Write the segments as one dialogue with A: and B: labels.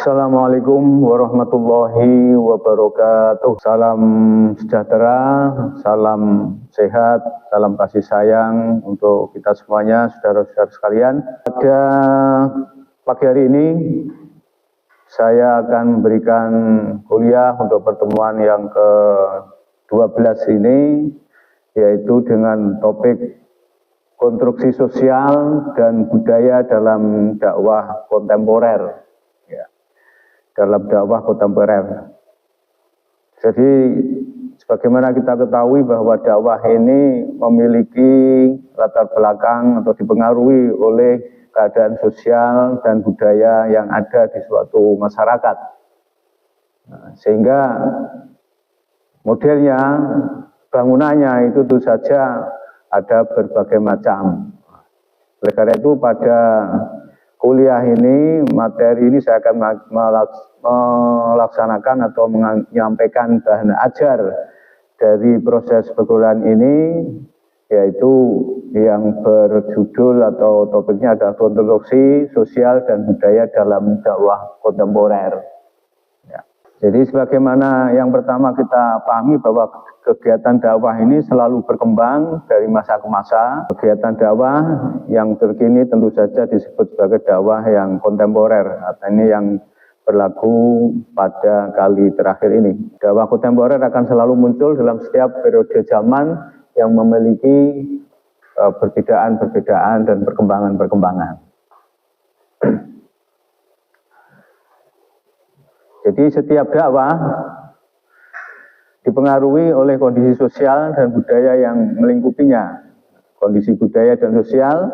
A: Assalamualaikum warahmatullahi wabarakatuh. Salam sejahtera, salam sehat, salam kasih sayang untuk kita semuanya, saudara-saudara sekalian. Pada pagi hari ini, saya akan memberikan kuliah untuk pertemuan yang ke-12 ini, yaitu dengan topik konstruksi sosial dan budaya dalam dakwah kontemporer. Dalam dakwah kontemporer. Jadi sebagaimana kita ketahui bahwa dakwah ini memiliki latar belakang atau dipengaruhi oleh keadaan sosial dan budaya yang ada di suatu masyarakat. Sehingga modelnya, bangunannya itu tentu saja ada berbagai macam. Oleh karena itu pada kuliah ini, materi ini saya akan melaksanakan atau menyampaikan bahan ajar dari proses perkuliahan ini, yaitu yang berjudul atau topiknya adalah konstruksi sosial dan budaya dalam dakwah kontemporer. Ya. Jadi sebagaimana yang pertama kita pahami bahwa kegiatan dakwah ini selalu berkembang dari masa ke masa. Kegiatan dakwah yang terkini tentu saja disebut sebagai dakwah yang kontemporer. Atau ini yang berlaku pada kali terakhir ini. Dakwah kontemporer akan selalu muncul dalam setiap periode zaman yang memiliki perbedaan-perbedaan dan perkembangan-perkembangan. Jadi setiap dakwah dipengaruhi oleh kondisi sosial dan budaya yang melingkupinya. Kondisi budaya dan sosial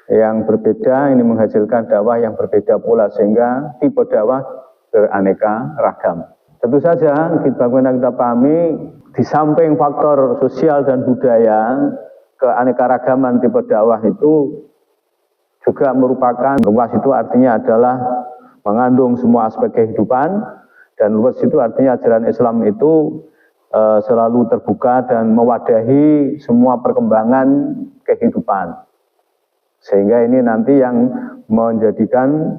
A: yang berbeda ini menghasilkan dakwah yang berbeda pula, sehingga tipe dakwah beraneka ragam. Tentu saja bagaimana kita pahami, di samping faktor sosial dan budaya, keanekaragaman tipe dakwah itu juga merupakan, luas itu artinya adalah mengandung semua aspek kehidupan. Dan luas itu artinya ajaran Islam itu selalu terbuka dan mewadahi semua perkembangan kehidupan. Sehingga ini nanti yang menjadikan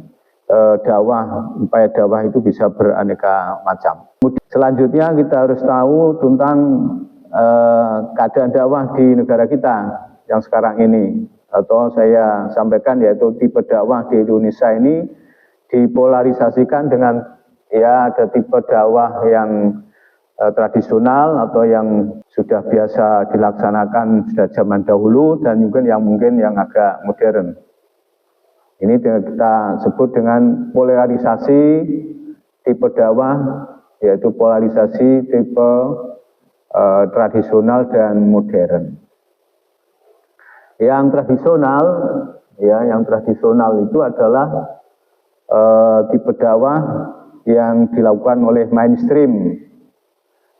A: upaya dakwah itu bisa beraneka macam. Selanjutnya kita harus tahu tentang keadaan dakwah di negara kita yang sekarang ini. Atau saya sampaikan yaitu tipe dakwah di Indonesia ini dipolarisasikan dengan ada tipe dakwah yang tradisional atau yang sudah biasa dilaksanakan sejak zaman dahulu, dan mungkin yang agak modern. Ini kita sebut dengan polarisasi tipe dakwah, yaitu polarisasi tipe tradisional dan modern. Yang tradisional itu adalah tipe dakwah yang dilakukan oleh mainstream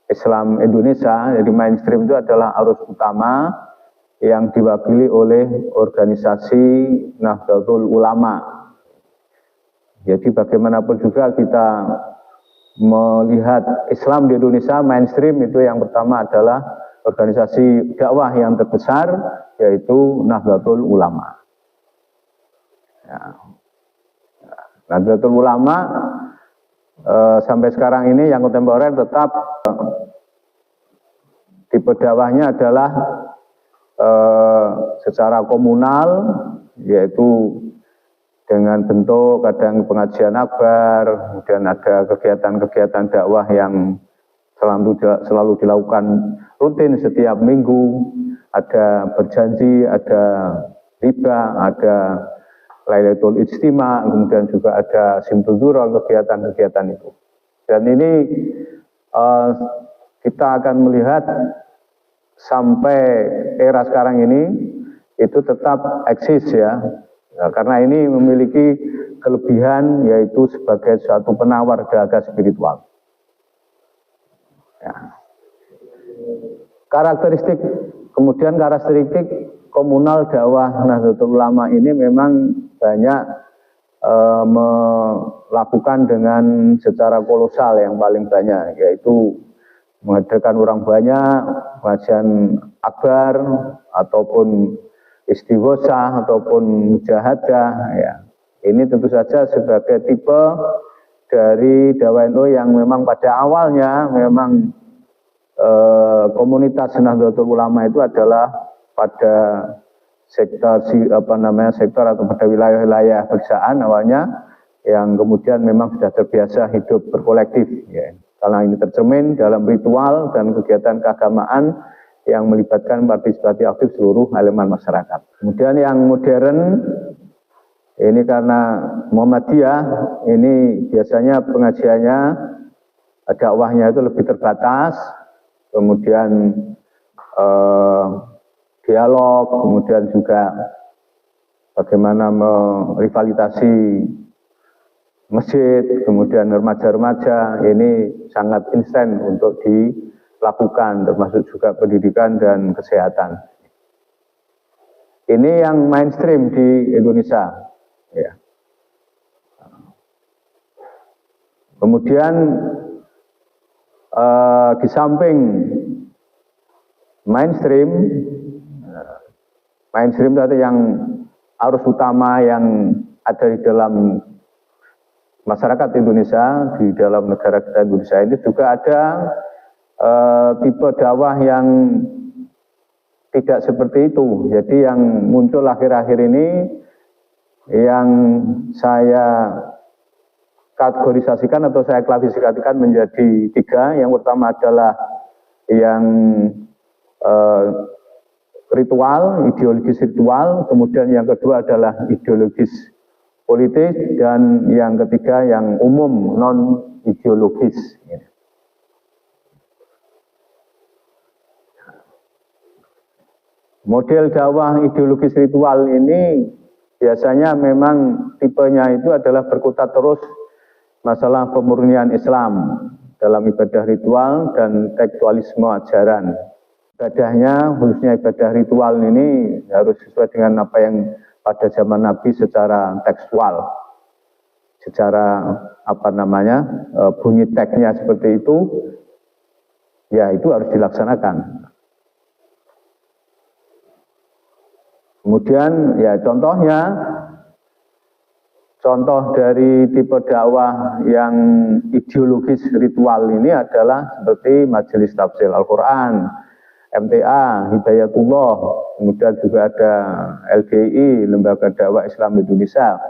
A: Islam Indonesia. Jadi mainstream itu adalah arus utama yang diwakili oleh organisasi Nahdlatul Ulama. Jadi bagaimanapun juga kita melihat Islam di Indonesia, mainstream itu yang pertama adalah organisasi dakwah yang terbesar, yaitu Nahdlatul Ulama. Ya. Nahdlatul Ulama sampai sekarang ini yang kontemporer tetap tipe dakwahnya adalah secara komunal, yaitu dengan bentuk kadang pengajian akbar, kemudian ada kegiatan-kegiatan dakwah yang selalu dilakukan rutin setiap minggu, ada berjanji, ada riba, ada Lailatul Ijtima, kemudian juga ada Simtul Duror, kegiatan-kegiatan itu. Dan ini kita akan melihat sampai era sekarang ini itu tetap eksis ya. Karena ini memiliki kelebihan, yaitu sebagai suatu penawar dahaga spiritual. Ya. Karakteristik komunal dakwah Nahdlatul Ulama ini memang banyak melakukan dengan secara kolosal yang paling banyak, yaitu menghadirkan orang banyak, pengajian akbar ataupun istighosah ataupun mujahadah. Ya. Ini tentu saja sebagai tipe dari dakwah NU yang memang pada awalnya memang komunitas Nahdlatul Ulama itu adalah pada sektor atau pada wilayah-wilayah pedesaan awalnya, yang kemudian memang sudah terbiasa hidup berkolektif, ya. Karena ini tercermin dalam ritual dan kegiatan keagamaan yang melibatkan partisipasi aktif seluruh elemen masyarakat. Kemudian yang modern, ini karena Muhammadiyah, ini biasanya pengajiannya, dakwahnya itu lebih terbatas, kemudian dialog, kemudian juga bagaimana merivalitasi masjid, kemudian remaja-remaja, ini sangat instan untuk dilakukan, termasuk juga pendidikan dan kesehatan. Ini yang mainstream di Indonesia, ya. Kemudian di samping mainstream itu yang arus utama yang ada di dalam masyarakat Indonesia, di dalam negara kita Indonesia ini juga ada tipe dakwah yang tidak seperti itu. Jadi yang muncul akhir-akhir ini yang saya kategorisasikan atau saya klasifikasikan menjadi 3. Yang pertama adalah yang ritual, ideologis ritual, kemudian yang kedua adalah ideologis politis, dan yang ketiga yang umum non ideologis. Model dakwah ideologis ritual ini biasanya memang tipenya itu adalah berkutat terus masalah pemurnian Islam dalam ibadah ritual dan tekstualisme ajaran. Ibadahnya, khususnya ibadah ritual ini harus sesuai dengan apa yang pada zaman Nabi secara tekstual, secara bunyi teksnya seperti itu, ya itu harus dilaksanakan. Kemudian ya contoh dari tipe dakwah yang ideologis ritual ini adalah seperti Majelis Tafsir Al-Quran, MTA, Hidayatullah, kemudian juga ada LDI, Lembaga Dakwah Islam Indonesia.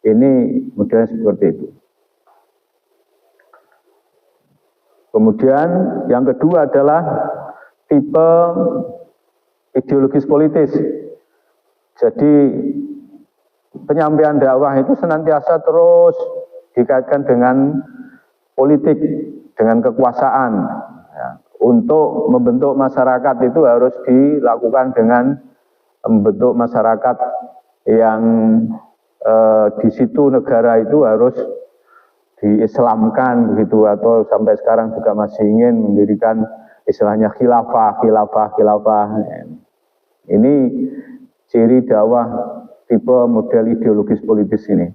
A: Ini modelnya seperti itu. Kemudian yang kedua adalah tipe ideologis politis. Jadi penyampaian dakwah itu senantiasa terus dikaitkan dengan politik, dengan kekuasaan. Ya. Untuk membentuk masyarakat itu harus dilakukan dengan membentuk masyarakat yang di situ negara itu harus diislamkan begitu, atau sampai sekarang juga masih ingin mendirikan istilahnya khilafah. Ini ciri dakwah tipe model ideologis politis ini.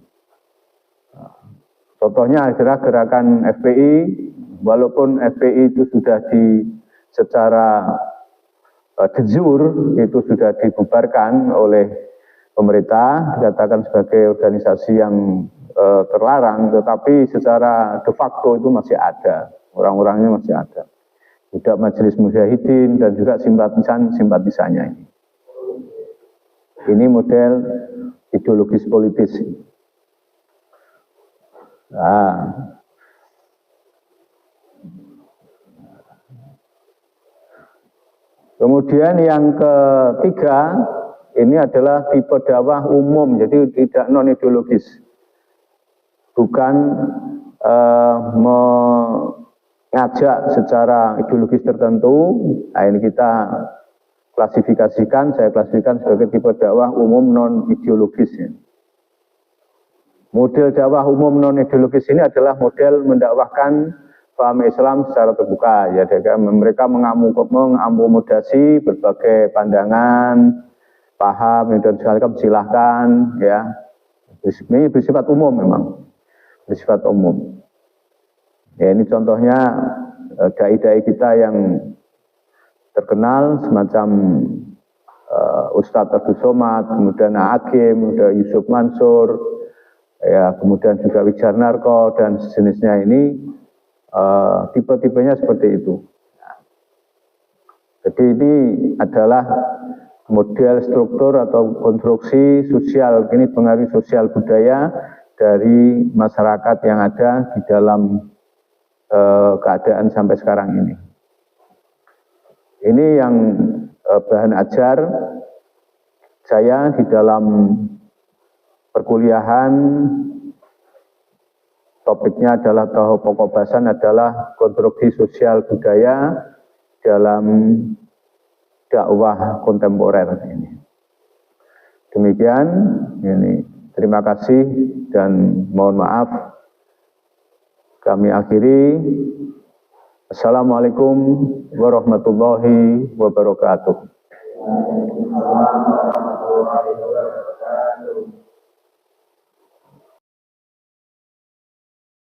A: Contohnya adalah gerakan FPI, walaupun FPI itu sudah secara de jure itu sudah dibubarkan oleh pemerintah, dikatakan sebagai organisasi yang terlarang, tetapi secara de facto itu masih ada, orang-orangnya masih ada. Juga Majelis Mujahidin dan juga simpatisannya ini. Ini model ideologis politis. Nah, kemudian yang ketiga, ini adalah tipe dakwah umum, jadi tidak non-ideologis. Bukan mengajak secara ideologis tertentu. Nah, ini kita saya klasifikasikan sebagai tipe dakwah umum non-ideologis. Model dakwah umum non-ideologis ini adalah model mendakwahkan paham Islam secara terbuka. Ya, mereka mengakomodasi berbagai pandangan, paham dan sekaligus silahkan, ya. Ini bersifat umum memang, bersifat umum. Ya, ini contohnya dai-dai kita yang terkenal semacam Ustadz Abdul Somad, kemudian Hakim, Yusuf Mansur, ya kemudian juga Wijarnarko dan sejenisnya ini tipe-tipenya seperti itu. Jadi ini adalah model struktur atau konstruksi sosial, ini pengaruh sosial budaya dari masyarakat yang ada di dalam keadaan sampai sekarang ini. Ini yang bahan ajar saya di dalam perkuliahan, topiknya adalah atau pokok bahasan adalah konstruksi sosial budaya dalam dakwah kontemporer ini. Demikian, ini terima kasih dan mohon maaf. Kami akhiri. Assalamualaikum warahmatullahi wabarakatuh.